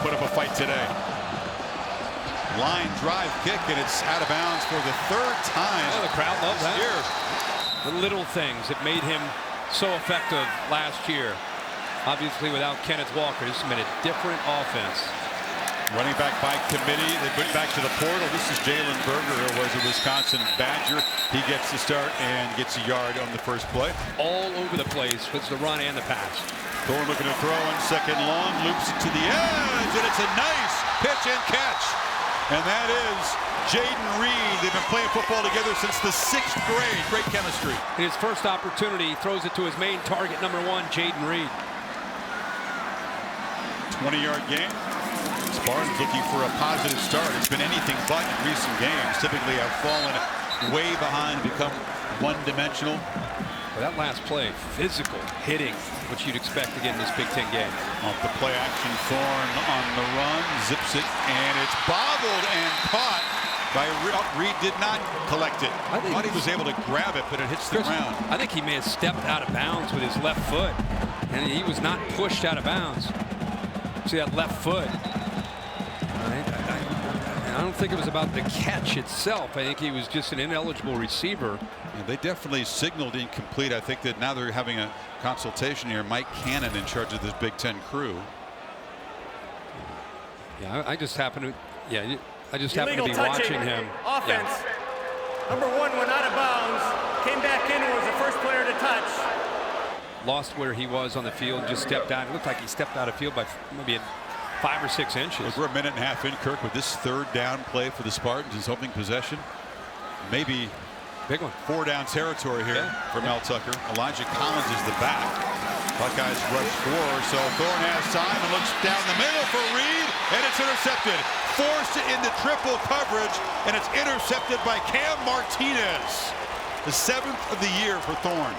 put up a fight today. Line drive kick, and it's out of bounds for the third time. Oh, the crowd loves that. Year. The little things that made him so effective last year. Obviously, without Kenneth Walker, this has been a different offense. Running back by committee. They went back to the portal. This is Jalen Berger, who was a Wisconsin Badger. He gets the start and gets a yard on the first play. All over the place with the run and the pass. Thorne looking to throw on second long, loops it to the edge, and it's a nice pitch and catch. And that is Jaden Reed. They've been playing football together since the 6th grade. Great chemistry. In his first opportunity, he throws it to his main target, number 1, Jaden Reed. 20-yard gain. Spartans looking for a positive start. It's been anything but in recent games. Typically have fallen way behind, become one-dimensional. Well, that last play, physical, hitting, what you'd expect to get in this Big Ten game. Off the play action, Thorne on the run, zips it, and it's bobbled and caught by Reed. Did not collect it. I thought he was able to grab it, but it hits the ground. I think he may have stepped out of bounds with his left foot, and he was not pushed out of bounds. See that left foot? I don't think it was about the catch itself. I think he was just an ineligible receiver. Yeah, they definitely signaled incomplete. I think that now they're having a consultation here. Mike Cannon in charge of this Big Ten crew. Yeah, I just happen to. Yeah, I just happen to be watching him. Offense. Yeah. Number 1 went out of bounds. Came back in and was the first player to touch. Lost where he was on the field. Just stepped out. It looked like he stepped out of field by maybe 5 or 6 inches. Look, we're a minute and a half in, Kirk, with this third down play for the Spartans. His opening possession. Maybe big one. 4 down territory here for Mel Tucker. Elijah Collins is the back. Buckeyes rush 4, so Thorne has time and looks down the middle for Reed, and it's intercepted. Forced into triple coverage, and it's intercepted by Cam Martinez. The 7th of the year for Thorne.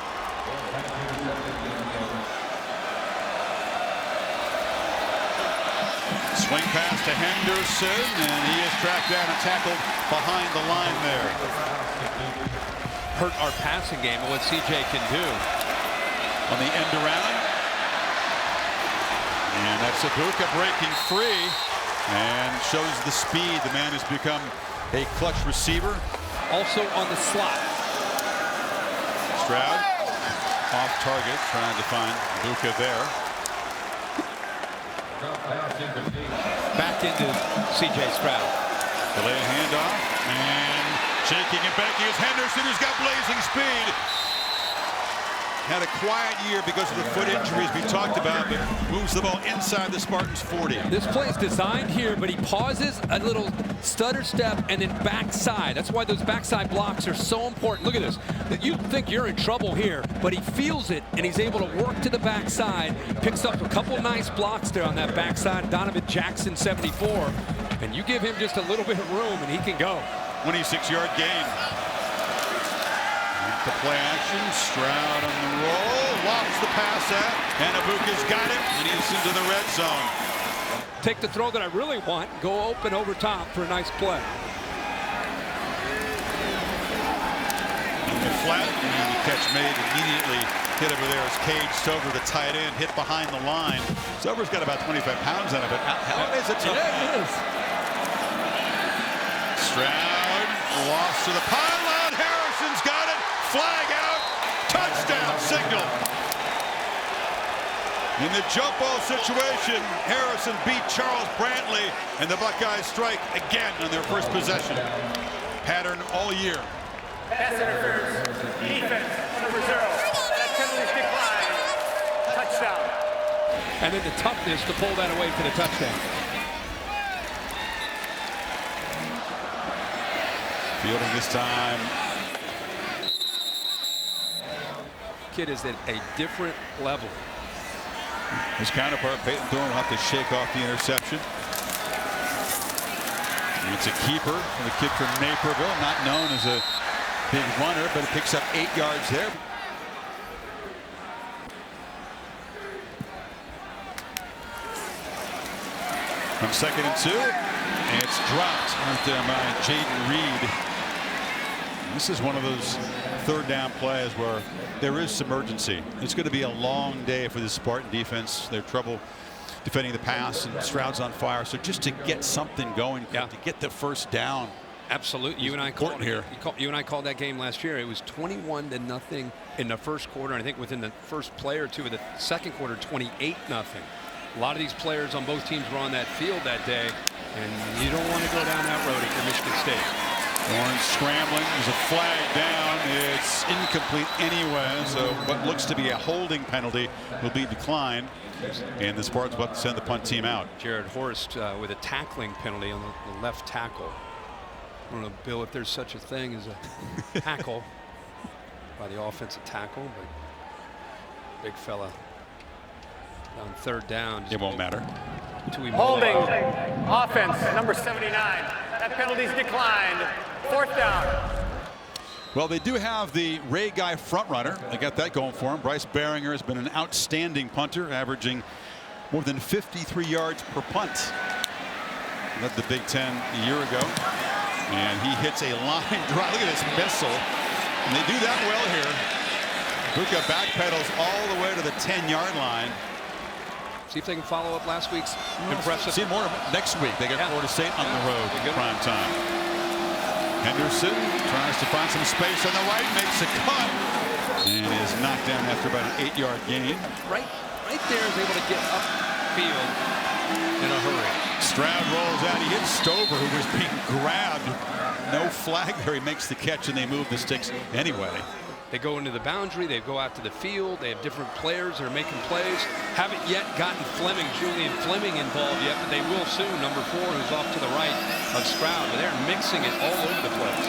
Swing pass to Henderson, and he is tracked down and tackled behind the line there. Hurt our passing game and what CJ can do. On the end around. And that's Ibuka breaking free and shows the speed. The man has become a clutch receiver. Also on the slot. Stroud off target, trying to find Ibuka there. Back into CJ Stroud. Delay a handoff, and shaking and banking is Henderson, who's got blazing speed. Had a quiet year because of the foot injuries we talked about, but moves the ball inside the Spartans 40. This play is designed here, but he pauses a little stutter step and then backside. That's why those backside blocks are so important. Look at this. You think you're in trouble here, but he feels it, and he's able to work to the backside. Picks up a couple nice blocks there on that backside. Donovan Jackson, 74. And you give him just a little bit of room, and he can go. 26-yard gain. The play action, Stroud on the roll, lofts the pass out, and Ibuka's got it, and he's into the red zone. Take the throw that I really want, go open over top for a nice play. In the flat, and the catch made immediately. Hit over there as Cage Stover, the tight end, hit behind the line. Stover's got about 25 pounds on it, but hell, it is a tough it is. Stroud lost to the pylon. Harrison's got it. Flag out. Touchdown signal. In the jump ball situation, Harrison beat Charles Brantley, and the Buckeyes strike again on their first possession. Pattern all year. Pass interference. Defense, number 0. That penalty decline. Touchdown. And then the toughness to pull that away for the touchdown. Fielding this time. Kid is at a different level. His counterpart, Peyton Thorne, will have to shake off the interception. It's a keeper from the kid from Naperville, not known as a big runner, but it picks up 8 yards there. On 2nd and 2, and it's dropped right there by Jaden Reed. This is one of those third down plays where there is some urgency. It's going to be a long day for the Spartan defense. They have trouble defending the pass, and Stroud's on fire. So just to get something going, Yeah. to get the first down. Absolutely. You and I called here. You and I called that game last year. It was 21-0 in the first quarter. And I think within the first play or two of the second quarter, 28-0. A lot of these players on both teams were on that field that day, and you don't want to go down that road if you're Michigan State. Thorne scrambling. There's a flag down. It's incomplete anyway. So what looks to be a holding penalty will be declined. And the Spartans will have to send the punt team out. Jared Horst with a tackling penalty on the left tackle. I don't know, Bill, if there's such a thing as a tackle by the offensive tackle, but big fella on third down. It won't matter. Holding offense, number 79. That penalty's declined. 4th down. Well, they do have the Ray Guy front runner. They got that going for him. Bryce Baringer has been an outstanding punter, averaging more than 53 yards per punt. Led the Big Ten a year ago. And he hits a line drive. Look at this missile. And they do that well here. Buka backpedals all the way to the 10-yard line. See if they can follow up last week's impressive. See more next week. They got Florida State on the road prime time. Henderson tries to find some space on the right, makes a cut, and is knocked down after about an 8-yard gain. Right there is able to get upfield in a hurry. Stroud rolls out. He hits Stover, who was being grabbed. No flag there. He makes the catch, and they move the sticks anyway. They go into the boundary. They go out to the field. They have different players that are making plays. Haven't yet gotten Julian Fleming involved yet, but they will soon. Number 4, who's off to the right of Stroud. But they're mixing it all over the place.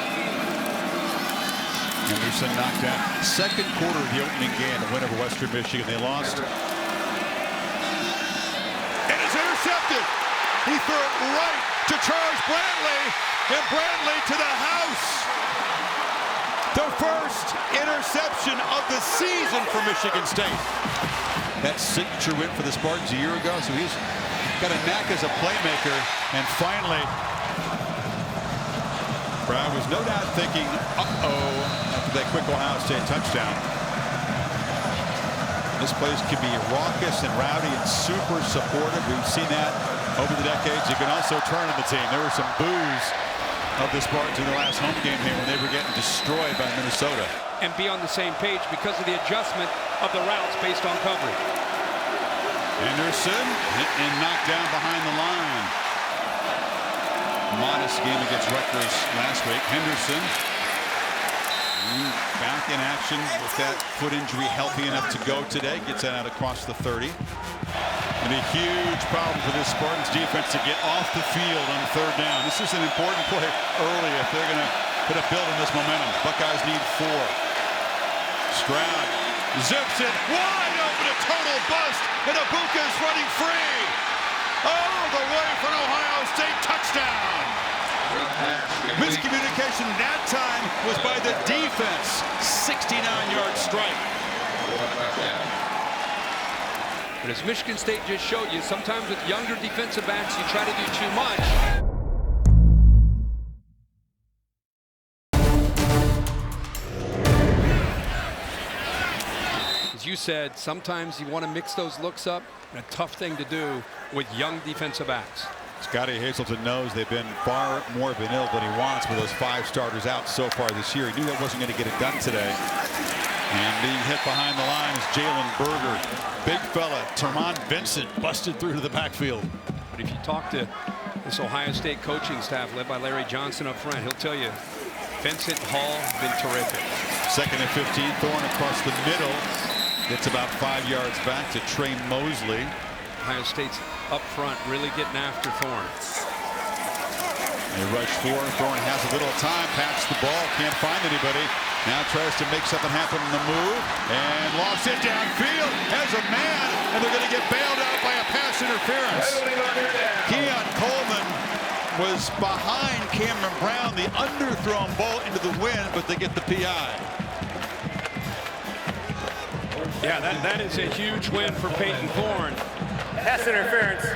Henderson knocked out. Second quarter of the opening game, the win over Western Michigan. They lost. And it's intercepted. He threw it right to Charles Brantley, and Brantley to the house. The first interception of the season for Michigan State. That signature win for the Spartans a year ago, so he's got a knack as a playmaker. And finally, Brown was no doubt thinking, after that quick Ohio State touchdown. This place can be raucous and rowdy and super supportive. We've seen that over the decades. You can also turn on the team. There were some boos of the Spartans in the last home game here when they were getting destroyed by Minnesota. And be on the same page because of the adjustment of the routes based on coverage. Henderson hit and knocked down behind the line. Modest game against Rutgers last week. Henderson back in action with that foot injury, healthy enough to go today. Gets that out across the 30. And a huge problem for this Spartans defense to get off the field on third down. This is an important play early if they're going to put a build on this momentum. Buckeyes need 4. Stroud zips it wide open, a total bust, and Abuka's running free. All the way for an Ohio State touchdown. Miscommunication that time was by the defense. 69-yard strike. But as Michigan State just showed you, sometimes with younger defensive backs, you try to do too much. As you said, sometimes you want to mix those looks up, and a tough thing to do with young defensive backs. Scotty Hazelton knows they've been far more vanilla than he wants with those 5 starters out so far this year. He knew that wasn't going to get it done today. And being hit behind the line is Jalen Berger. Big fella. Termon Vincent busted through to the backfield. But if you talk to this Ohio State coaching staff led by Larry Johnson up front, he'll tell you Vincent Hall been terrific. 2nd and 15. Thorne across the middle. Gets about 5 yards back to Trey Mosley. Ohio State's up front really getting after Thorne. They rush 4. Thorne has a little time. Pats the ball. Can't find anybody. Now tries to make something happen in the move, and lost it downfield as a man, and they're going to get bailed out by a pass interference. Keon Coleman was behind Cameron Brown, the underthrown ball into the wind, but they get the PI. Yeah, that is a huge win for Peyton Thorne. Pass interference.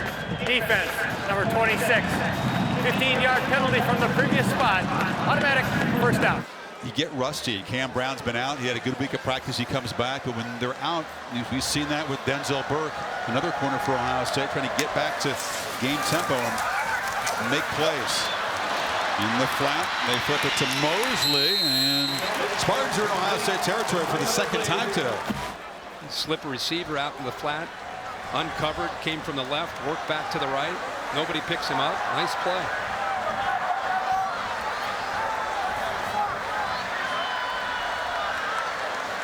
Defense, number 26. 15-yard penalty from the previous spot. Automatic first down. you get rusty. Cam Brown's been out. He had a good week of practice. He comes back, but when they're out, we've seen that with Denzel Burke, another corner for Ohio State, trying to get back to game tempo and make plays. In the flat, they flip it to Mosley, and Spartans are in Ohio State territory for the second time today. Slip a receiver out in the flat, uncovered, came from the left, worked back to the right. Nobody picks him up. Nice play.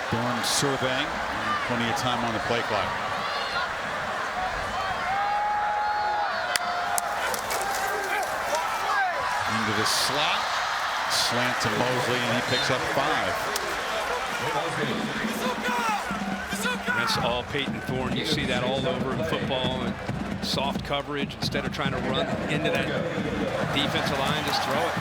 Thorne surveying, plenty of time on the play clock. Into the slot, slant to Mosley, and he picks up 5. That's all Peyton Thorne. You see that all over in football. And soft coverage instead of trying to run into that defensive line, just throw it.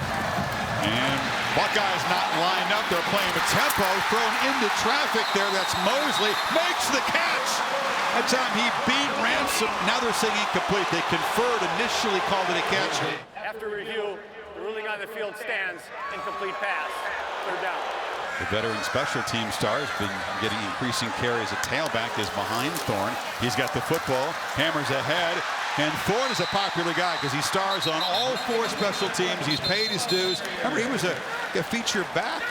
And Buckeyes not lined up. They're playing with tempo, thrown into traffic there. That's Mosley, makes the catch. That time he beat Ransom. Now they're saying incomplete. They conferred, initially called it a catch. After review, the ruling on the field stands. Incomplete pass. Third down. The veteran special team star has been getting increasing carry as a tailback is behind Thorne. He's got the football, hammers ahead, and Thorne is a popular guy because he stars on all 4 special teams. He's paid his dues. Remember, he was a featured back.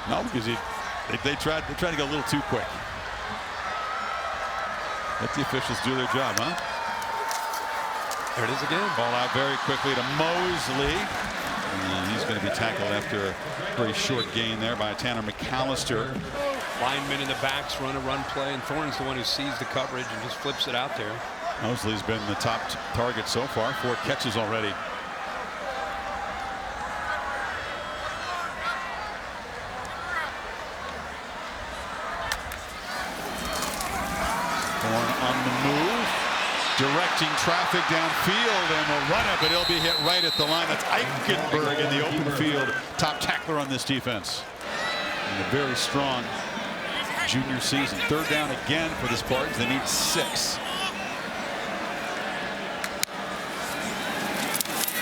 No, because they tried to go a little too quick. Let the officials do their job, huh? There it is again. Ball out very quickly to Mosley. And he's going to be tackled after a very short gain there by Tanner McAllister. Linemen in the backs run a run play, and Thorne's the one who sees the coverage and just flips it out there. Mosley's been the top target so far, 4 catches already. Thorne on the move, directing traffic downfield, and will run it, but he'll be hit right at the line. That's Eichenberg in the open field, top tackler on this defense. And a very strong junior season. Third down again for the Spartans. They need 6.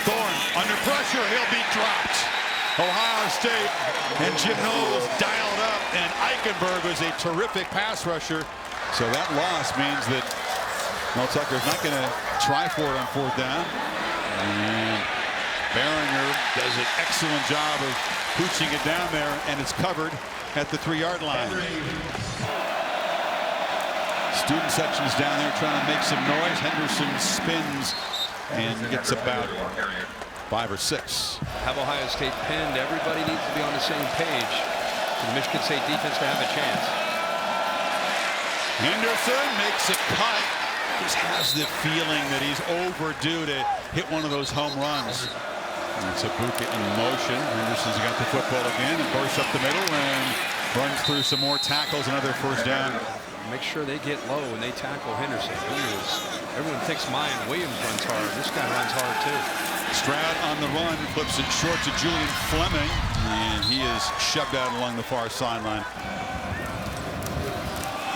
Thorne under pressure. He'll be dropped. Ohio State and Jim Knowles dialed up, and Eichenberg was a terrific pass rusher. So that loss means that Mel Tucker's not going to try for it on 4th down. And Behringer does an excellent job of pooching it down there, and it's covered at the 3-yard line. Student section's down there trying to make some noise. Henderson spins and gets about 5 or 6. Have Ohio State pinned. Everybody needs to be on the same page for the Michigan State defense to have a chance. Henderson makes a cut. Just has the feeling that he's overdue to hit one of those home runs. It's a Buka in motion. Henderson's got the football again and bursts up the middle and runs through some more tackles. Another 1st down. Make sure they get low when they tackle Henderson. Everyone thinks Mayan Williams runs hard. This guy runs hard too. Stroud on the run, flips it short to Julian Fleming, and he is shoved out along the far sideline.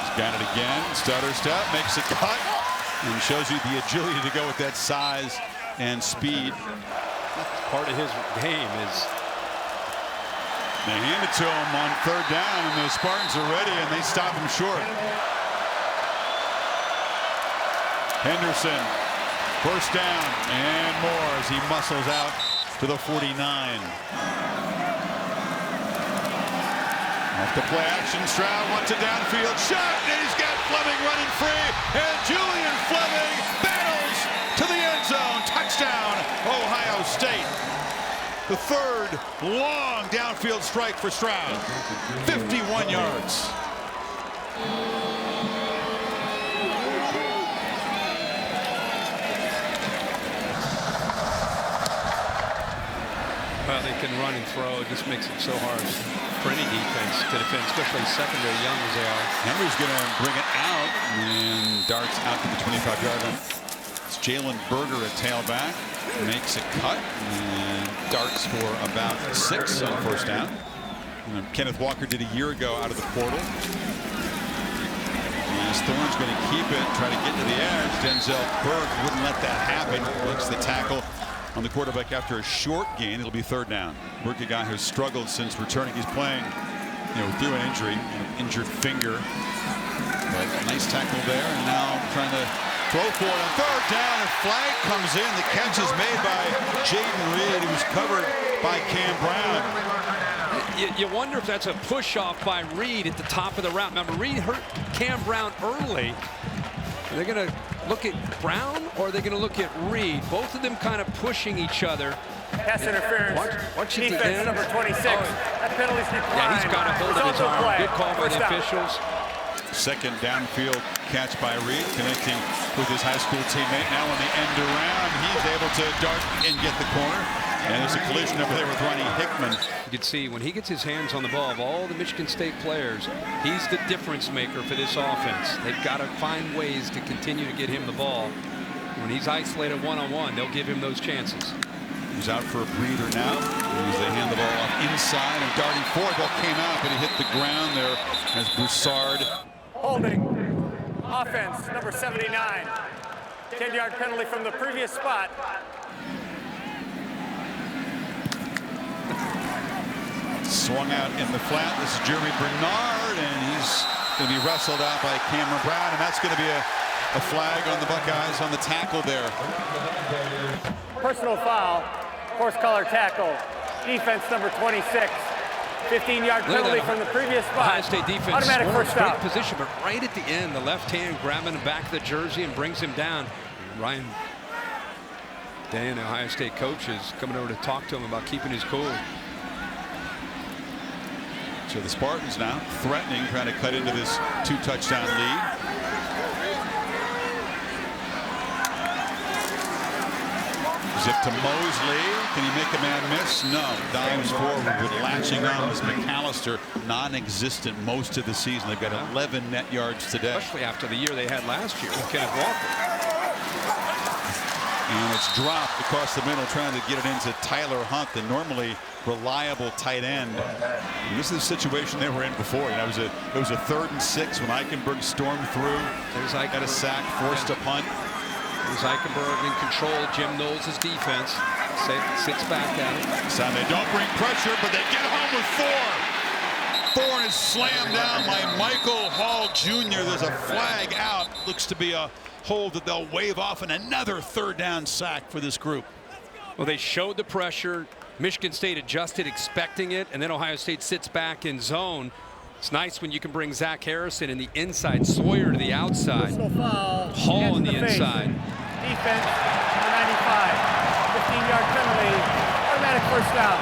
He's got it again. Stutter step, makes a cut, and shows you the agility to go with that size and speed. Part of his game is they hand it to him on 3rd down, and the Spartans are ready, and they stop him short. Henderson, 1st down and more as he muscles out to the 49. Off the play action, Stroud wants a downfield shot, and he's got Fleming running free, and Julian Fleming battles to the end zone. Touchdown, Ohio State. The 3rd long downfield strike for Stroud. 51 yards. well, they can run and throw. It just makes it so hard for any defense to defend, especially secondary, young as they are. Henry's going to bring it out and darts out to the 25-yard line. It's Jalen Berger at tailback. Makes a cut and darts for about 6 on 1st down. And Kenneth Walker did a year ago out of the portal. As Thorne's going to keep it, try to get to the edge. Denzel Burke wouldn't let that happen. Looks the tackle on the quarterback after a short gain. It'll be 3rd down. Rookie guy who's struggled since returning. He's playing, through an injury, an injured finger. But a nice tackle there, and now trying to throw for it on 3rd down. A flag comes in. The catch is made by Jaden Reed, who's covered by Cam Brown. You wonder if that's a push-off by Reed at the top of the route. Remember, Reed hurt Cam Brown early. Are they going to look at Brown, or are they going to look at Reed? Both of them kind of pushing each other. Pass interference. Watch Defense number 26. That penalty's declined. Yeah, he's got a hold of his arm. Good call by the officials. Second downfield catch by Reed, connecting with his high school teammate. Now on the end around, he's able to dart and get the corner. And there's a collision over there with Ronnie Hickman. You can see when he gets his hands on the ball, of all the Michigan State players, he's the difference maker for this offense. They've got to find ways to continue to get him the ball. When he's isolated one-on-one, they'll give him those chances. He's out for a breather now. As they hand the ball off inside and darting forward. Ball came out, but he hit the ground there as Broussard. Holding. Offense, number 79. 10-yard penalty from the previous spot. Swung out in the flat. This is Jeremy Bernard, and he's going to be wrestled out by Cameron Brown, and that's going to be a flag on the Buckeyes on the tackle there. Personal foul, horse collar tackle. Defense number 26. 15-yard penalty from the previous spot. Ohio State defense. Automatic first great down. Position, but right at the end, the left hand grabbing the back of the jersey and brings him down. Ryan Dan, the Ohio State coach, is coming over to talk to him about keeping his cool. So the Spartans now threatening, trying to cut into this 2-touchdown lead. Zip to Mosley. Can he make a man miss? No. Dives forward with latching on was McAllister. Non-existent most of the season. They've got 11 net yards today. Especially after the year they had last year with Kenneth Walker. And it's dropped across the middle, trying to get it into Tyler Hunt, the normally reliable tight end. And this is the situation they were in before. It was a 3rd and 6 when Eichenberg stormed through. There's got a sack, forced a punt. There's Eichenberg in control. Jim Knowles' defense sits back at it. So they don't bring pressure, but they get home with 4. Thorne is slammed down by Michael Hall Jr. There's a flag out. Looks to be a hold that they'll wave off, and another 3rd down sack for this group. Well, they showed the pressure. Michigan State adjusted, expecting it, and then Ohio State sits back in zone. It's nice when you can bring Zach Harrison in the inside, Sawyer to the outside, Hall on the inside. Defense, number 95. 15-yard penalty, automatic first down.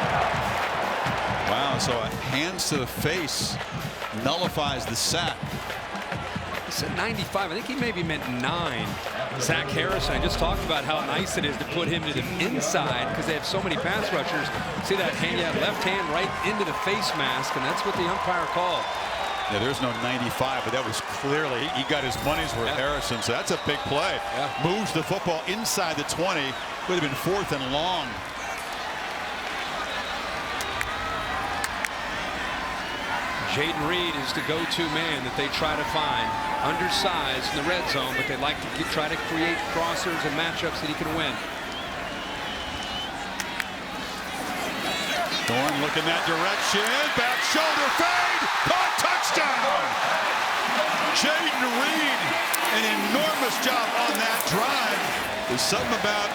Wow, so a hands to the face nullifies the sack. He said 95. I think he maybe meant 9. Zach Harrison, I just talked about how nice it is to put him to the inside because they have so many pass rushers. See that hand, left hand right into the face mask, and that's what the umpire called. Yeah, there's no 95, but that was clearly, he got his money's worth, Harrison, so that's a big play. Moves the football inside the 20. Would have been 4th and long. Jaden Reed is the go-to man that they try to find. Undersized in the red zone, but they like to try to create crossers and matchups that he can win. Thorne looking that direction. Back shoulder fade. Caught, touchdown. Jaden Reed, an enormous job on that drive. There's something about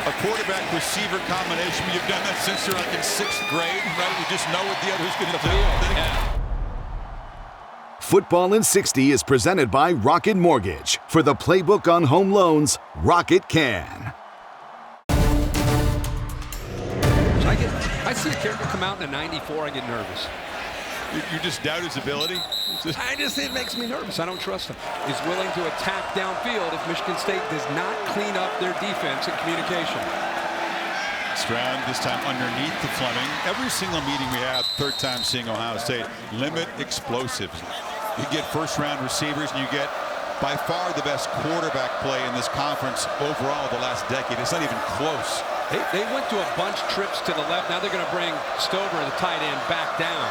a quarterback receiver combination. You've done that since you're like in 6th grade, right? You just know what the other's going to do. Football in 60 is presented by Rocket Mortgage. For the playbook on home loans, Rocket can. I see a character come out in a 94, I get nervous. You just doubt his ability? It makes me nervous. I don't trust him. He's willing to attack downfield if Michigan State does not clean up their defense and communication. Stroud this time underneath the Fleming. Every single meeting we have, 3rd time seeing Ohio State, limit explosives. You get 1st-round receivers, and you get by far the best quarterback play in this conference overall the last decade. It's not even close. They went to a bunch trips to the left. Now they're going to bring Stover, the tight end, back down.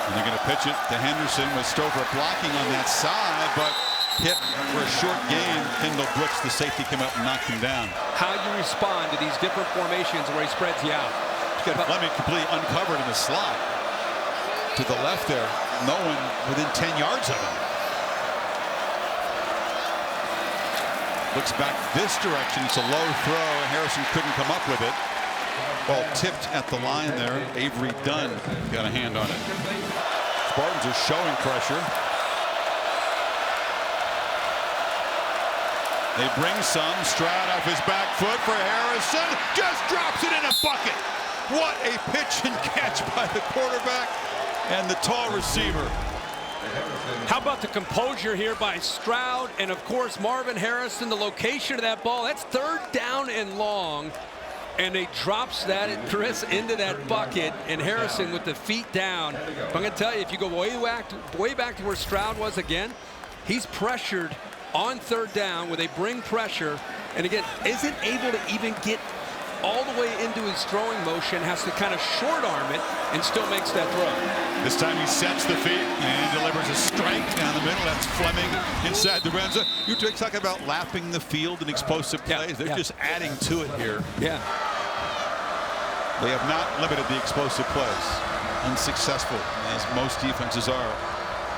And they're going to pitch it to Henderson with Stover blocking on that side, but hit for a short gain. Kendall Brooks, the safety, came up and knocked him down. How you respond to these different formations where he spreads you out. He's got Fleming completely uncovered in the slot. To the left there, no one within 10 yards of him. Looks back this direction. It's a low throw. Harrison couldn't come up with it. Ball tipped at the line there. Avery Dunn got a hand on it. Spartans are showing pressure. They bring some. Stroud off his back foot for Harrison. Just drops it in a bucket. What a pitch and catch by the quarterback and the tall receiver. How about the composure here by Stroud and, of course, Marvin Harrison, the location of that ball. That's 3rd down and long. And he drops that, Chris, into that bucket. And Harrison with the feet down. I'm going to tell you, if you go way back to where Stroud was again, he's pressured on 3rd down where they bring pressure. And, again, isn't able to even get all the way into his throwing motion, has to kind of short arm it and still makes that throw. This time he sets the feet and delivers a strike down the middle. That's Fleming inside the red zone. You're talking about lapping the field and explosive plays. They're just adding to it here. Yeah. They have not limited the explosive plays. Unsuccessful, as most defenses are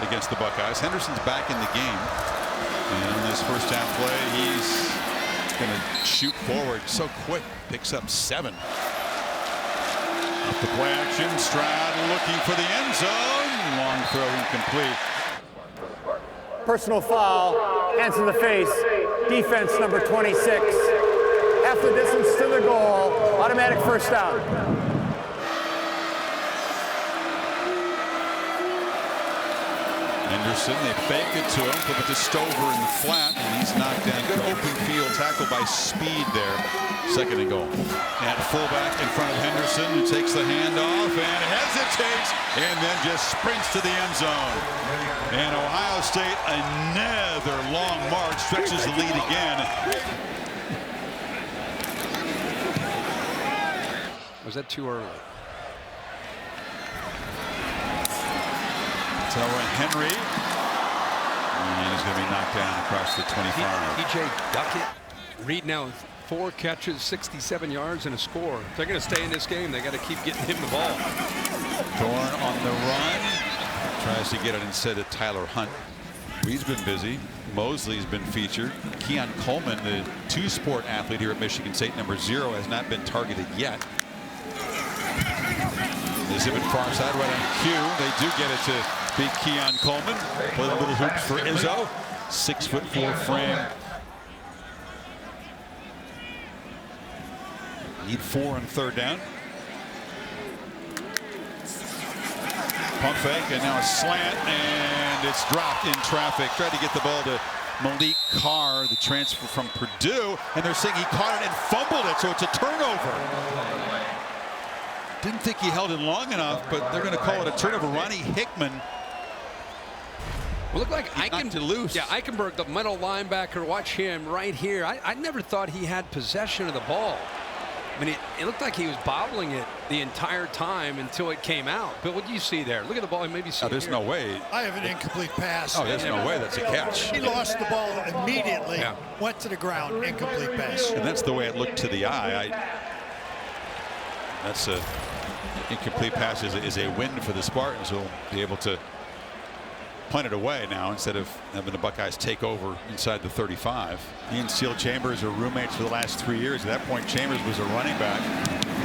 against the Buckeyes. Henderson's back in the game. And on this first half play, he's going to shoot forward so quick. Picks up 7. Up the play action. Stroud looking for the end zone. Long throw incomplete. Personal foul, hands in the face, defense number 26. Half the distance to the goal, automatic first down. Henderson, they fake it to him, flip it to Stover in the flat, and he's knocked down. Good open field tackle by Speed there. 2nd and goal. At fullback in front of Henderson, who takes the handoff and hesitates, and then just sprints to the end zone. And Ohio State, another long march, stretches the lead again. Was that too early? So Henry, and he's going to be knocked down across the 25. PJ Duckett. Reed now 4 catches, 67 yards, and a score. If they're going to stay in this game, they got to keep getting him the ball. Thorne on the run. Tries to get it instead of Tyler Hunt. Reed's been busy. Mosley's been featured. Keon Coleman, the 2-sport athlete here at Michigan State, number 0, has not been targeted yet. They zip it far side right on cue. They do get it to big Keon Coleman. Play the little hoops for Izzo. 6'4" frame. Need 4 on 3rd down. Pump fake and now a slant, and it's dropped in traffic. Tried to get the ball to Malik Carr, the transfer from Purdue, and they're saying he caught it and fumbled it, so it's a turnover. Didn't think he held it long enough, but they're going to call it a turnover. Ronnie Hickman. Well, look like Eichenberg, the middle linebacker. Watch him right here. I never thought he had possession of the ball. I mean, it looked like he was bobbling it the entire time until it came out. But what do you see there? Look at the ball. Maybe see. There's no way. I have an incomplete pass. Oh, there's no way that's a catch. He lost the ball immediately. Went to the ground. Incomplete pass. And that's the way it looked to the eye. That's a incomplete pass is a win for the Spartans, who will be able to punt it away now instead of having the Buckeyes take over inside the 35. He and Seal Chambers are roommates for the last 3 years. At that point, Chambers was a running back.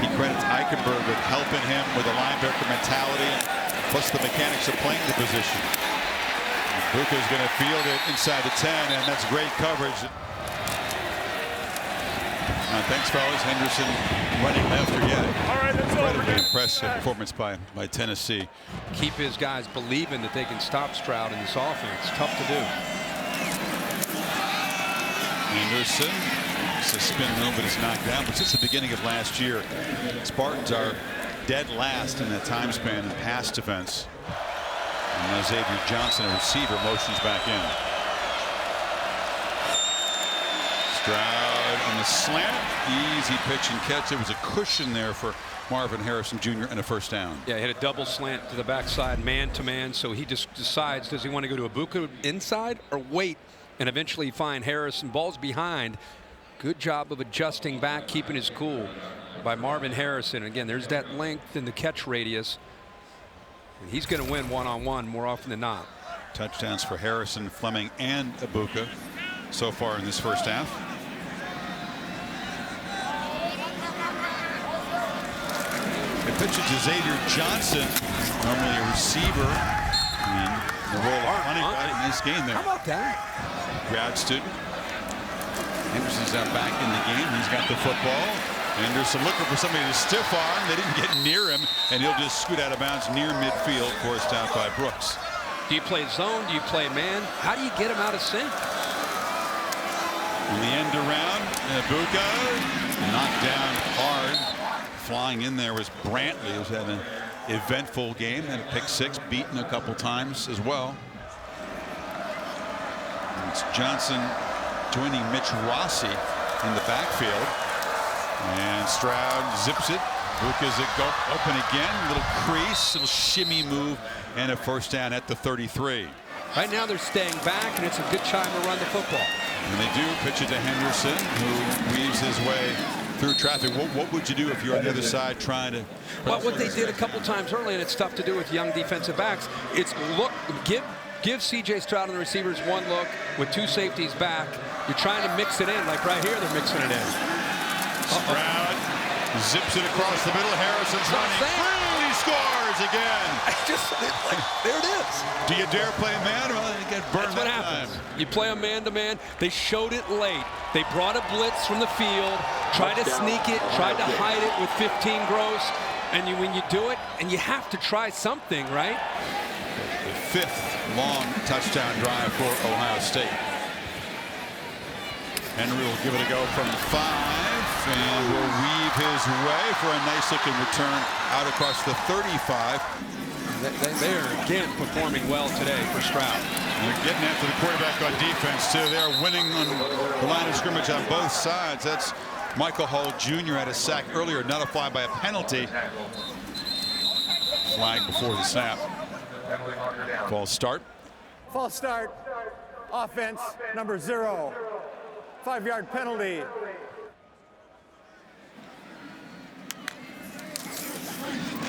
He credits Eichenberg with helping him with a linebacker mentality, plus the mechanics of playing the position. Buka's going to field it inside the 10, and that's great coverage. Thanks, fellas. Henderson running after yet. All right, that's incredibly impressive performance by Tennessee. Keep his guys believing that they can stop Stroud in this offense. Tough to do. Henderson, it's a spin move, but it's knocked down. But since the beginning of last year, Spartans are dead last in that time span in pass defense. And now Xavier Johnson, a receiver, motions back in. Stroud in the slant, easy pitch and catch. There was a cushion there for Marvin Harrison Jr. and a first down. Yeah, he had a double slant to the backside, man to man. So he just decides, does he want to go to Ibuka inside or wait and eventually find Harrison. Ball's behind. Good job of adjusting back, keeping his cool by Marvin Harrison. Again, there's that length in the catch radius. And he's going to win one-on-one more often than not. Touchdowns for Harrison, Fleming, and Ibuka so far in this first half. They pitch it to Xavier Johnson, normally a receiver. And the role of Honey right in this game there. How about that? Grad student. Henderson's now back in the game. He's got the football. Henderson looking for somebody to stiff arm. They didn't get near him, and he'll just scoot out of bounds near midfield, forced out by Brooks. Do you play zone? Do you play man? How do you get him out of sync? In the end around, Ibuka knocked down hard. Flying in there was Brantley, who's had an eventful game, and a pick six, beaten a couple times as well. And it's Johnson joining Mitch Rossi in the backfield. And Stroud zips it. Ibuka's go open again, little crease, little shimmy move, and a first down at the 33. Right now they're staying back, and it's a good time to run the football. And they do pitch it to Henderson, who weaves his way through traffic. What would you do if you're on the other side trying to? Well, what they did a couple times early, and it's tough to do with young defensive backs, it's give C.J. Stroud and the receivers one look with two safeties back. You're trying to mix it in, like right here, they're mixing it in. Stroud zips it across the middle. Harrison's running free. He scores again. There it is. Do you dare play man? Well, you get burned. That's what happens. You play a man-to-man. They showed it late. They brought a blitz from the field, tried to sneak it, tried to hide it with 15 gross. And when you do it, and you have to try something, right? The fifth long touchdown drive for Ohio State. Henry will give it a go from 5 and will weave his way for a nice looking return out across the 35. They're again performing well today for Stroud. And they're getting after the quarterback on defense too. They're winning on the line of scrimmage on both sides. That's Michael Hall Jr. had a sack earlier, nullified by a penalty. Flag before the snap. False start. False start. Offense number 0. 5-yard penalty.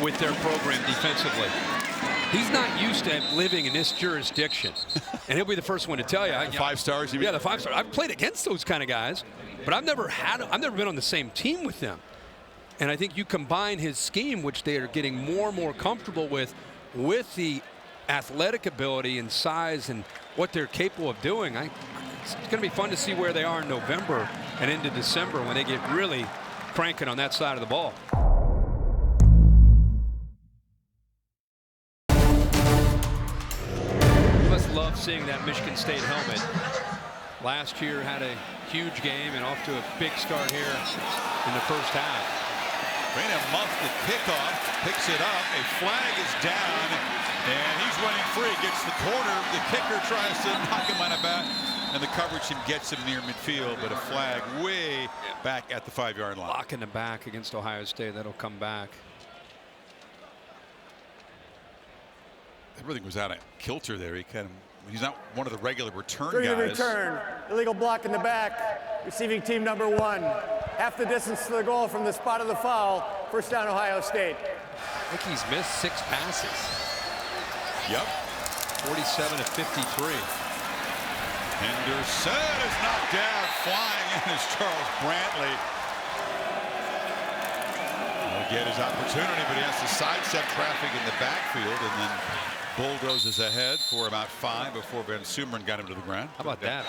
With their program defensively. He's not used to living in this jurisdiction. And he'll be the first one to tell you. 5 stars? You mean? Yeah, the 5 stars. I've played against those kind of guys, but I've never been on the same team with them. And I think you combine his scheme, which they are getting more and more comfortable with the athletic ability and size and what they're capable of doing. It's going to be fun to see where they are in November and into December when they get really cranking on that side of the ball. You must love seeing that Michigan State helmet. Last year had a huge game and off to a big start here in the first half. Reina muffed the kickoff, picks it up, a flag is down, and he's running free, gets the corner, the kicker tries to knock him out of bounds, and the coverage team gets him near midfield, but a flag way back at the 5-yard line. Lock in the back against Ohio State, that'll come back. Everything was out of kilter there. He's not one of the regular return During guys. the return, illegal block in the back, receiving team number 1. Half the distance to the goal from the spot of the foul. First down, Ohio State. I think he's missed 6 passes. Yep. 47 to 53. Henderson is knocked down. Flying in is Charles Brantley. He'll get his opportunity, but he has to sidestep traffic in the backfield and then bulldozes ahead for about 5 before Ben Sumrin got him to the ground. How about that?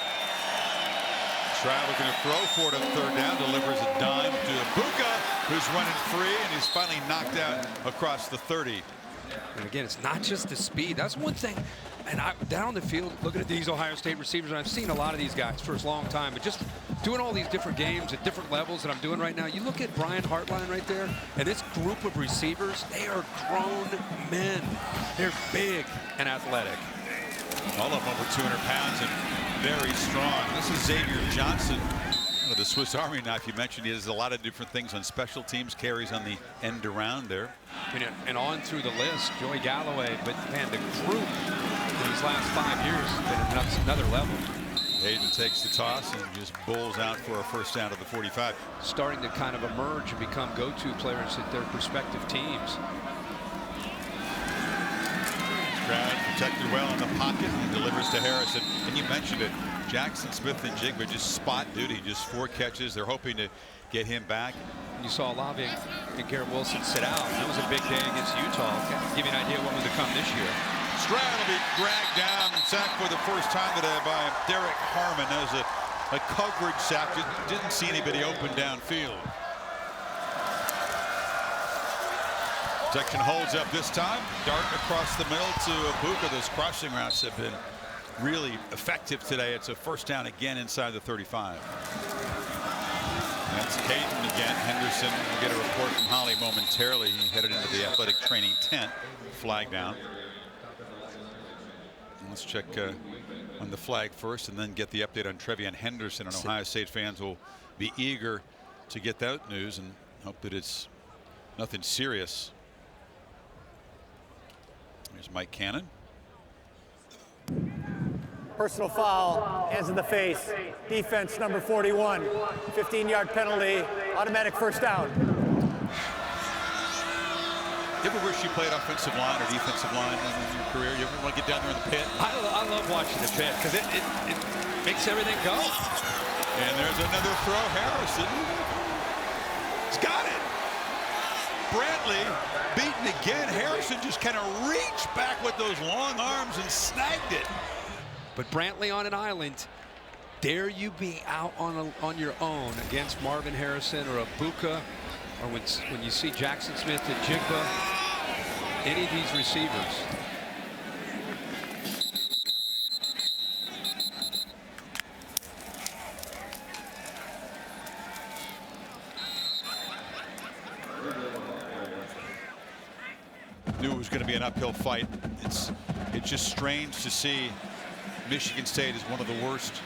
Stroud looking to throw for it on 3rd down, delivers a dime to Ibuka, who's running free, and he's finally knocked out across the 30. And again, it's not just the speed. That's one thing. And down the field, looking at these Ohio State receivers, and I've seen a lot of these guys for a long time, but just doing all these different games at different levels that I'm doing right now. You look at Brian Hartline right there, and this group of receivers, they are grown men. They're big and athletic. All of them over 200 pounds and very strong. This is Xavier Johnson of the Swiss Army knife. You mentioned he does a lot of different things on special teams, carries on the end around there. And on through the list, Joey Galloway, but man, the group in these last 5 years has been at another level. Hayden takes the toss and just bowls out for a first down to the 45. Starting to kind of emerge and become go-to players at their respective teams. Stroud protected well in the pocket and delivers to Harrison. And you mentioned it, Jackson Smith and Jigba just spot duty, just 4 catches. They're hoping to get him back. You saw Olave and Garrett Wilson sit out. That was a big day against Utah. Give you an idea what was to come this year. Stroud will be dragged down and sacked for the first time today by Derek Harmon. That was a coverage sack. Didn't see anybody open downfield. Protection holds up this time. Dart across the middle to Abuka. Those crossing routes have been really effective today. It's a first down again inside the 35. That's Caden again. Henderson will get a report from Holly momentarily. He headed into the athletic training tent. Flag down. Let's check on the flag first and then get the update on Trevion Henderson. And Ohio State fans will be eager to get that news and hope that it's nothing serious. There's Mike Cannon. Personal foul, hands in the face. Defense number 41. 15-yard penalty, automatic first down. You ever wish you played offensive line or defensive line in your career? You ever want to get down there in the pit? I love watching the pit because it makes everything go. And there's another throw. Harrison. He's got it. Brantley beaten again. Harrison just kind of reached back with those long arms and snagged it. But Brantley on an island. Dare you be out on your own against Marvin Harrison or Abuka, or when you see Jackson Smith and Jigba, any of these receivers. Knew it was going to be an uphill fight. It's just strange to see Michigan State is one of the worst,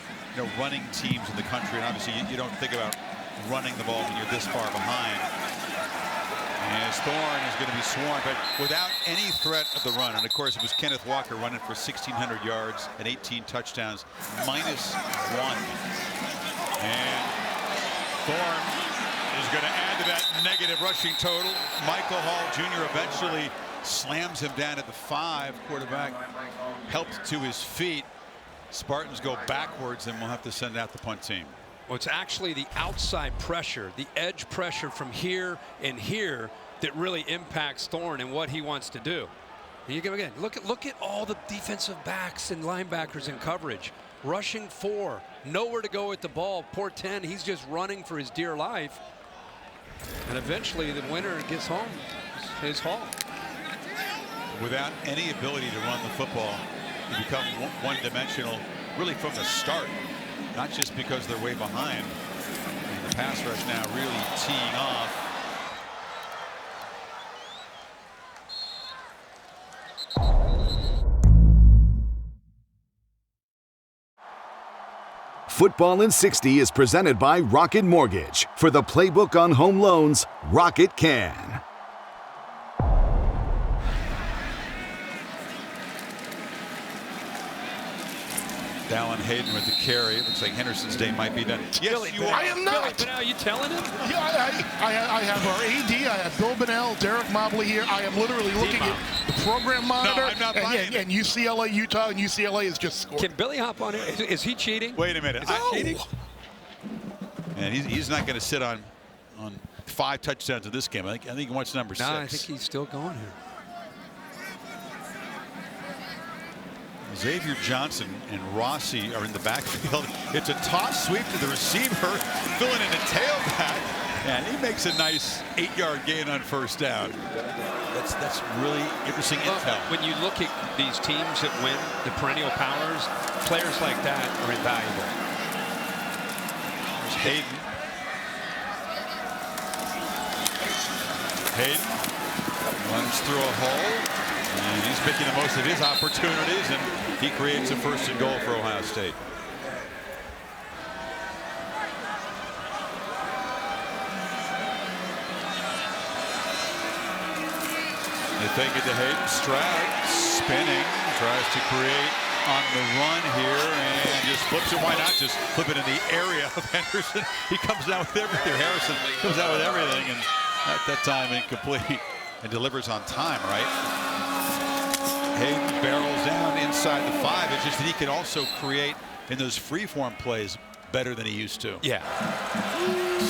running teams in the country. And obviously you don't think about running the ball when you're this far behind. As Thorne is going to be sworn, but without any threat of the run. And of course, it was Kenneth Walker running for 1,600 yards and 18 touchdowns, -1. And Thorne is going to add to that negative rushing total. Michael Hall Jr. eventually slams him down at the 5. Quarterback helped to his feet. Spartans go backwards, and we'll have to send out the punt team. Well, it's actually the outside pressure, the edge pressure from here and here that really impacts Thorne and what he wants to do. And you go again, look at all the defensive backs and linebackers in coverage. Rushing 4, nowhere to go with the ball. Poor 10, he's just running for his dear life. And eventually the winner gets home, his Hall. Without any ability to run the football, you become one-dimensional really from the start. Not just because they're way behind. And the pass rush now really teeing off. Football in 60 is presented by Rocket Mortgage. For the playbook on home loans, Rocket can. Dallin Hayden with the carry. It looks like Henderson's day might be done. Yes, Billy, you are. I am not. Billy, but now you telling him? Yeah, I have our AD, I have Bill Bonnell, Derek Mobley here. I am literally looking at the program monitor. No, I'm not buying it. And UCLA, Utah, and UCLA is just scored. Can Billy hop on here? Is he cheating? Wait a minute. Is he cheating? And he's not going to sit on 5 touchdowns in this game. I think he wants number 6. No, I think he's still going here. Xavier Johnson and Rossi are in the backfield. It's a toss sweep to the receiver, filling in a tailback, and he makes a nice 8-yard gain on first down. That's really interesting intel. When you look at these teams that win the perennial powers, players like that are invaluable. There's Hayden. Hayden runs through a hole. And he's making the most of his opportunities, and he creates a 1st and goal for Ohio State. They take it to Hayden. Stroud spinning, tries to create on the run here and just flips it. Why not just flip it in the area of Henderson? He comes down with everything. Harrison comes out with everything, and at that time incomplete, and delivers on time, right? Hayden barrels down inside the 5. It's just that he can also create in those free-form plays better than he used to. Yeah.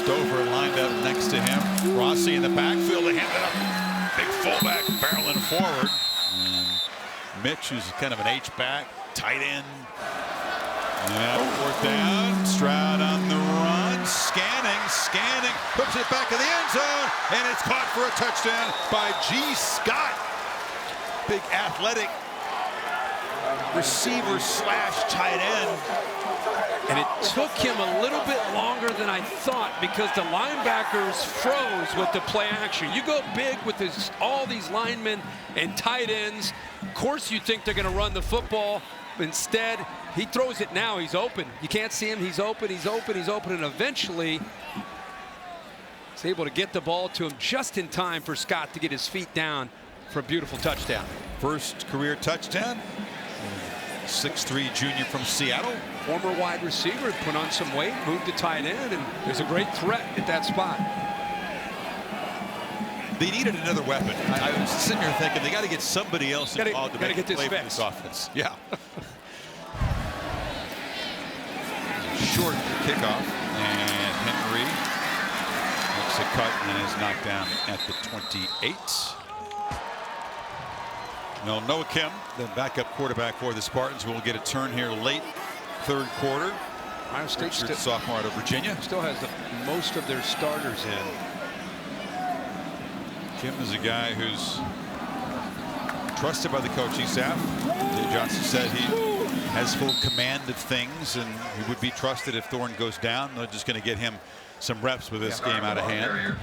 Stover lined up next to him. Rossi in the backfield. They hand it up. Big fullback barreling forward. And Mitch, who's kind of an H-back, tight end. Yeah, 4th down. Stroud on the run. Scanning. Puts it back in the end zone. And it's caught for a touchdown by G. Scott. Big athletic receiver / tight end. And it took him a little bit longer than I thought because the linebackers froze with the play action. You go big with all these linemen and tight ends. Of course you think they're going to run the football. Instead, he throws it now. He's open. You can't see him. He's open. And eventually he's able to get the ball to him just in time for Scott to get his feet down for a beautiful touchdown. First career touchdown. 6'3" junior from Seattle. Former wide receiver, put on some weight, moved to tight end, and there's a great threat at that spot. They needed another weapon. I was sitting here thinking they got to get somebody else involved to make a play for this offense. Yeah. Short kickoff, and Henry makes a cut and is knocked down at the 28. Well, Noah Kim, the backup quarterback for the Spartans, will get a turn here late 3rd quarter. Ohio State, sophomore out of Virginia, still has most of their starters in. Kim is a guy who's trusted by the coaching staff. Jay Johnson said he has full command of things, and he would be trusted if Thorne goes down. They're just going to get him some reps with this game out of hand.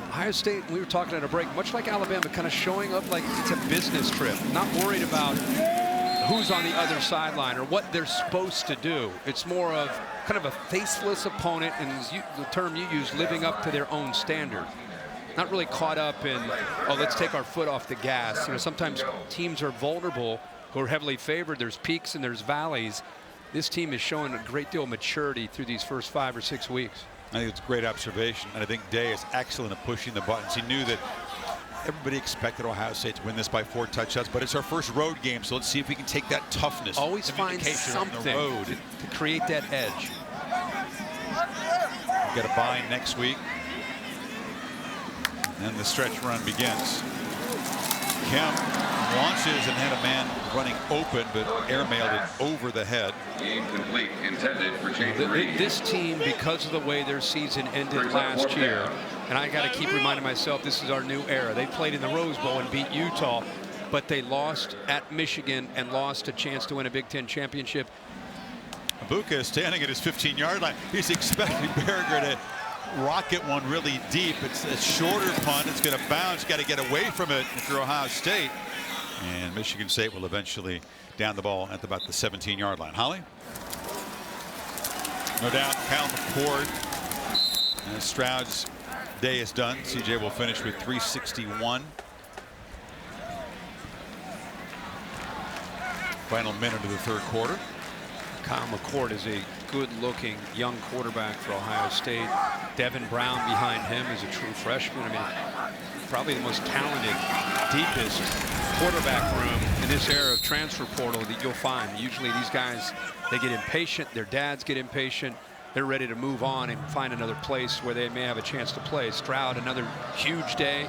Ohio State, we were talking at a break, much like Alabama, kind of showing up like it's a business trip, not worried about who's on the other sideline or what they're supposed to do. It's more of kind of a faceless opponent, and the term you use, living up to their own standard. Not really caught up in, oh, let's take our foot off the gas. You know, sometimes teams are vulnerable who are heavily favored. There's peaks and there's valleys. This team is showing a great deal of maturity through these first 5 or 6 weeks. I think it's a great observation, and I think Day is excellent at pushing the buttons. He knew that everybody expected Ohio State to win this by 4 touchdowns, but it's our first road game, so let's see if we can take that toughness. Always find something on the road to create that edge. We've got a bye next week, and the stretch run begins. Kemp launches and had a man running open, but airmailed it over the head. Incomplete, intended for James Reed. This team, because of the way their season ended last year, and I got to keep reminding myself this is our new era. They played in the Rose Bowl and beat Utah, but they lost at Michigan and lost a chance to win a Big Ten championship. Ibuka is standing at his 15-yard line. He's expecting Berger to rocket one really deep. It's a shorter punt. It's going to bounce. Got to get away from it if you're Ohio State. And Michigan State will eventually down the ball at about the 17-yard line. Holly? No doubt, Cal McCord. And Stroud's day is done. CJ will finish with 361. Final minute of the 3rd quarter. Kyle McCord is a good-looking young quarterback for Ohio State. Devin Brown behind him is a true freshman. I mean, probably the most talented, deepest quarterback room in this era of transfer portal that you'll find. Usually these guys, they get impatient. Their dads get impatient. They're ready to move on and find another place where they may have a chance to play. Stroud, another huge day.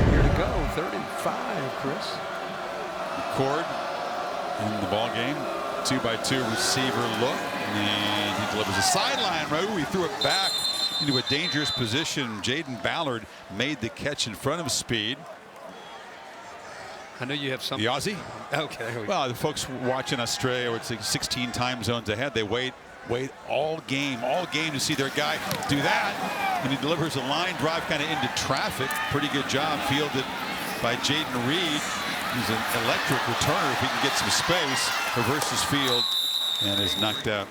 Here to go, 3rd and 5, Chris. McCord in the ball game. 2-by-2 receiver look, and he delivers a sideline route. He threw it back into a dangerous position. Jaden Ballard made the catch in front of speed. I know you have something. The Aussie? Okay. Well, the folks watching Australia, it's like 16 time zones ahead. They wait all game to see their guy do that. And he delivers a line drive kind of into traffic. Pretty good job fielded by Jaden Reed. He's an electric returner if he can get some space. Reverses field and is knocked out.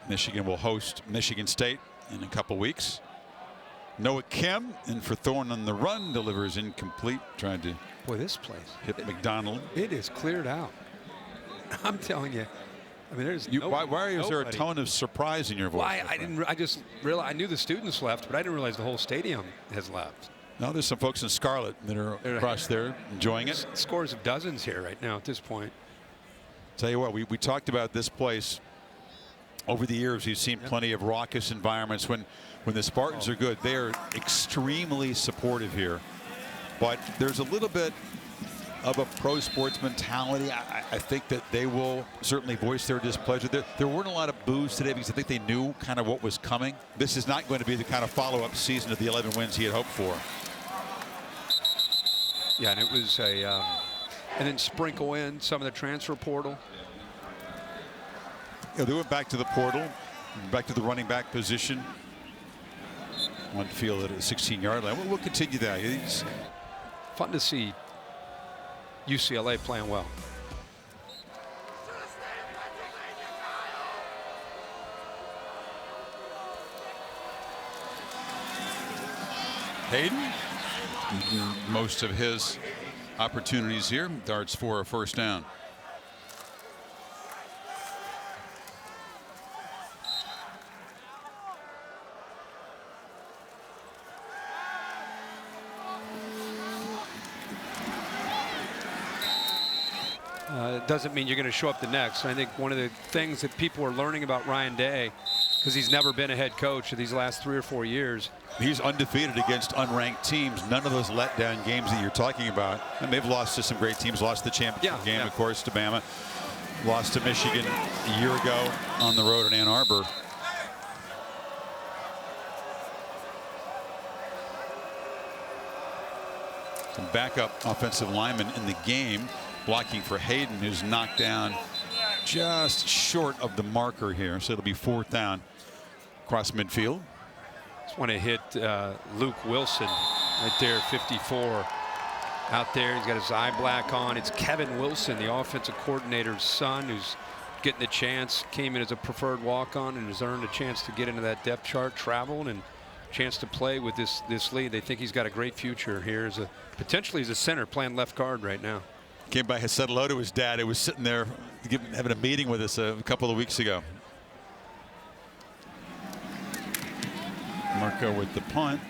Michigan will host Michigan State in a couple weeks. Noah Kim in for Thorne on the run, delivers incomplete. Tried to Boy, this place. hit McDonald. It is cleared out. I'm telling you. I mean, there's Why is there a tone of surprise in your voice? Well, I didn't. I just realized. I knew the students left, but I didn't realize the whole stadium has left. No, there's some folks in Scarlet that are across there enjoying it. Scores of dozens here right now at this point. Tell you what, we talked about this place over the years. We've seen plenty of raucous environments. When the Spartans are good, they are extremely supportive here. But there's a little bit of a pro sports mentality. I think that they will certainly voice their displeasure. There weren't a lot of boos today because I think they knew kind of what was coming. This is not going to be the kind of follow-up season of the 11 wins he had hoped for. Yeah, and it was a, and then sprinkle in some of the transfer portal. Yeah, they went back to the portal, back to the running back position. One field at a 16-yard line. We'll continue that. It's fun to see UCLA playing well. Hayden, most of his opportunities here, darts for a first down. Doesn't mean you're going to show up the next. I think one of the things that people are learning about Ryan Day, because he's never been a head coach of these last 3 or 4 years. He's undefeated against unranked teams. None of those letdown games that you're talking about. And they've lost to some great teams. Lost the championship game, of course, to Bama. Lost to Michigan a year ago on the road in Ann Arbor. Some backup offensive linemen in the game. Blocking for Hayden, who's knocked down just short of the marker here. So it'll be 4th down across midfield. Just want to hit Luke Wilson right there, 54. Out there, he's got his eye black on. It's Kevin Wilson, the offensive coordinator's son, who's getting the chance. Came in as a preferred walk-on and has earned a chance to get into that depth chart, traveled, and chance to play with this lead. They think he's got a great future here as potentially as a center playing left guard right now. Came by, has said hello to his dad, who was sitting there having a meeting with us a couple of weeks ago. Marco with the punt,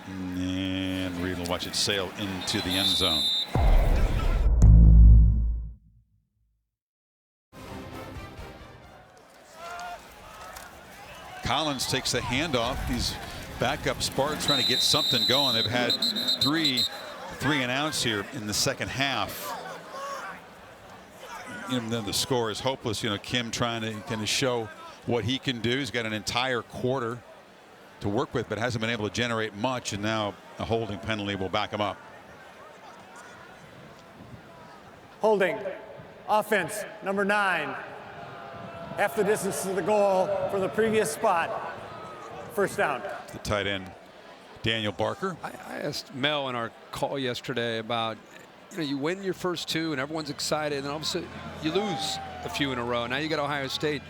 and Reed will watch it sail into the end zone. Collins takes the handoff. These backup Spartans trying to get something going. They've had three and outs here in the second half. Even then the score is hopeless. Kim trying to kind of show what he can do. He's got an entire quarter to work with, but hasn't been able to generate much, and now a holding penalty will back him up. Holding. Offense, number 9. Half the distance to the goal from the previous spot. First down. The tight end, Daniel Barker. I asked Mel in our call yesterday about, you win your first 2 and everyone's excited, and then all of a sudden you lose a few in a row. Now you got Ohio State,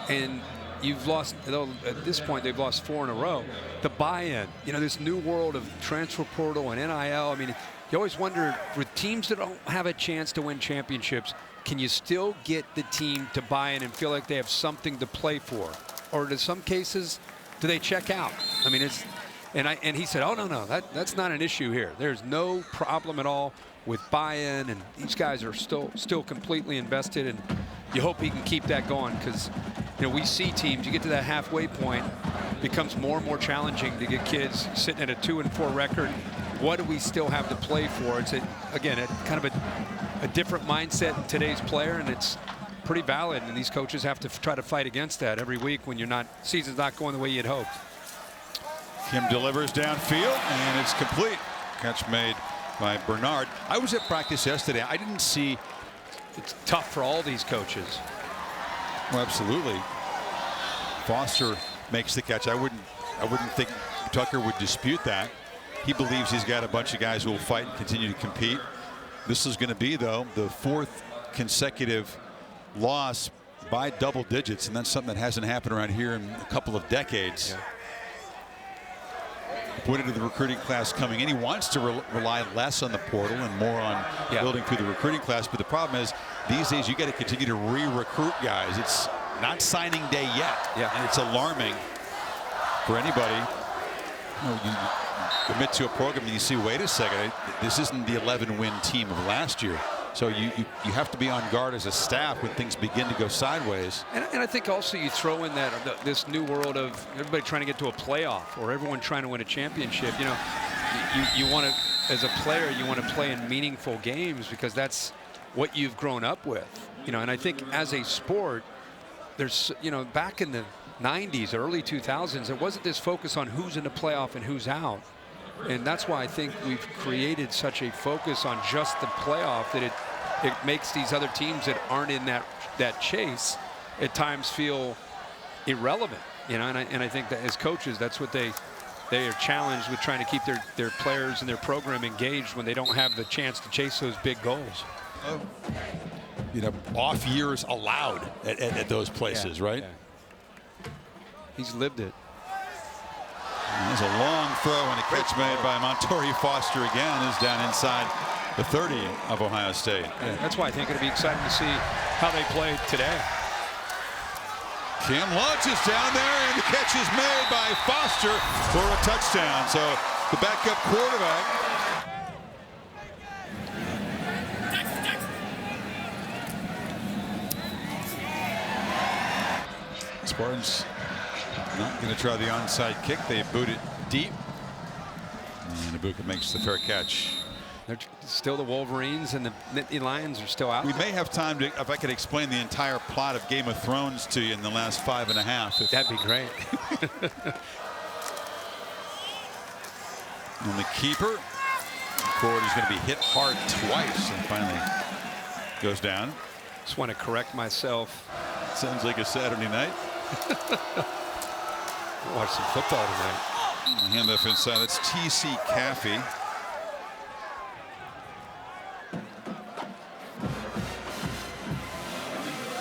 and you've lost, at this point they've lost 4 in a row. The buy-in, this new world of transfer portal and NIL. I mean, you always wonder, with teams that don't have a chance to win championships, can you still get the team to buy in and feel like they have something to play for? Or in some cases, do they check out? I mean, and he said, oh, no, that's not an issue here. There's no problem at all with buy-in, and these guys are still completely invested, and you hope he can keep that going, because we see teams, you get to that halfway point, it becomes more and more challenging to get kids sitting at a 2-4 record. What do we still have to play for? It's again kind of a different mindset in today's player, and it's pretty valid, and these coaches have to try to fight against that every week when season's not going the way you'd hoped. Kim delivers downfield, and it's complete. Catch made by Bernard. I was at practice yesterday. I didn't see. It's tough for all these coaches. Well, absolutely. Foster makes the catch. I wouldn't think Tucker would dispute that. He believes he's got a bunch of guys who will fight and continue to compete. This is going to be, though, the 4th consecutive loss by double digits, and that's something that hasn't happened around here in a couple of decades. Yeah. pointed to the recruiting class coming in. He wants to rely less on the portal and more on building through the recruiting class. But the problem is these days you got to continue to re-recruit guys. It's not signing day yet, and it's alarming for anybody. You commit to a program and you see, wait a second, this isn't the 11-win team of last year. So you have to be on guard as a staff when things begin to go sideways. And I think also you throw in that this new world of everybody trying to get to a playoff or everyone trying to win a championship. You know, you want to, as a player, you want to play in meaningful games because that's what you've grown up with. You know, and I think as a sport, there's, you know, back in the 90s, early 2000s, there wasn't this focus on who's in the playoff and who's out. And that's why I think we've created such a focus on just the playoff that it makes these other teams that aren't in that chase at times feel irrelevant. You know, and I think that as coaches, that's what they are challenged with, trying to keep their players and their program engaged when they don't have the chance to chase those big goals. You know, off years allowed at those places, right? Yeah. He's lived it. There's a long throw and a catch made by Montori Foster again is down inside the 30 of Ohio State. Yeah, that's why I think it'll be exciting to see how they play today. Cam Lutz is down there and the catch is made by Foster for a touchdown. So the backup quarterback. Spartans not going to try the onside kick. They boot it deep. And Ibuka makes the fair catch. They're still the Wolverines, and the Nittany Lions are still out. We may have time to, if I could explain the entire plot of Game of Thrones to you in the last 5.5. That'd be great. And the keeper, McCord, is going to be hit hard twice and finally goes down. Just want to correct myself. Sounds like a Saturday night. Watch some football tonight. Handoff inside. That's T.C. Caffey.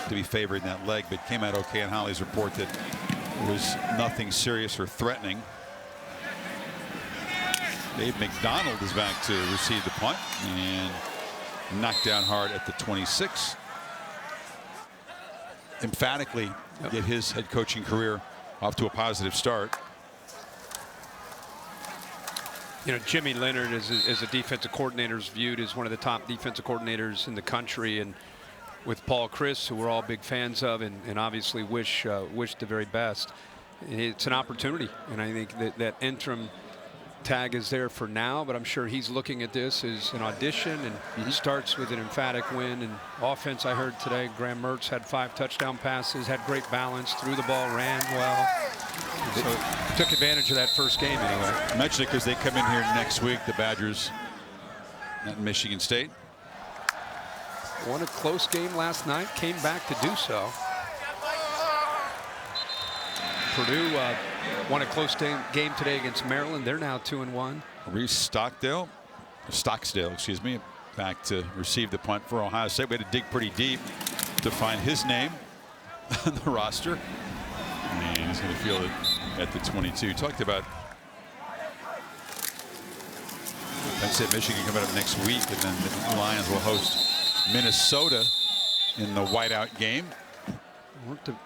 To be favored in that leg, but came out okay on Holly's report that it was nothing serious or threatening. Dave McDonald is back to receive the punt and knocked down hard at the 26. Emphatically get his head coaching career off to a positive start. You know, Jimmy Leonard is a defensive coordinator, is viewed as one of the top defensive coordinators in the country, and with Paul Chris, who we're all big fans of, and obviously wish the very best. It's an opportunity, and I think that interim tag is there for now, but I'm sure he's looking at this as an audition, and starts with an emphatic win. And offense, I heard today, Graham Mertz had 5 touchdown passes, had great balance, threw the ball, ran well. So took advantage of that first game anyway. I mentioned it because they come in here next week, the Badgers at Michigan State. Won a close game last night, came back to do so. Purdue won a close game today against Maryland. They're now 2-1. Reese Stockdale, excuse me, back to receive the punt for Ohio State. We had to dig pretty deep to find his name on the roster. And he's going to field it at the 22. Talked about Penn State, Michigan coming up next week, and then the Lions will host Minnesota in the whiteout game.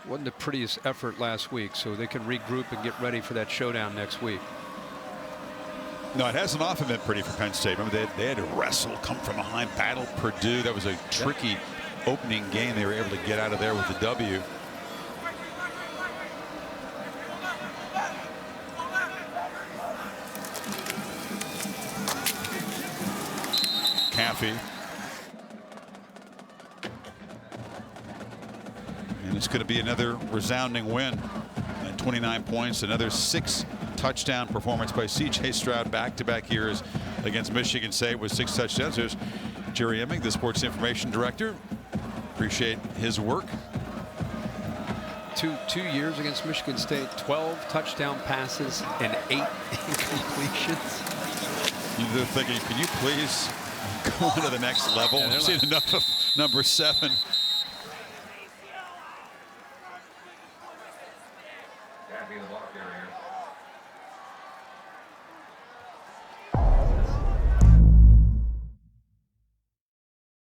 Wasn't the prettiest effort last week, so they can regroup and get ready for that showdown next week. No, it hasn't often been pretty for Penn State. Remember, they had to wrestle, come from behind, battle Purdue. That was a tricky opening game. They were able to get out of there with the W. Caffey. And it's going to be another resounding win. At 29 points, another 6 touchdown performance by C.J. Stroud, back-to-back years against Michigan State with 6 touchdowns. There's Jerry Emming, the sports information director. Appreciate his work. Two years against Michigan State, 12 touchdown passes and 8 incompletions. They're thinking, can you please go on to the next level? I've seen enough of number 7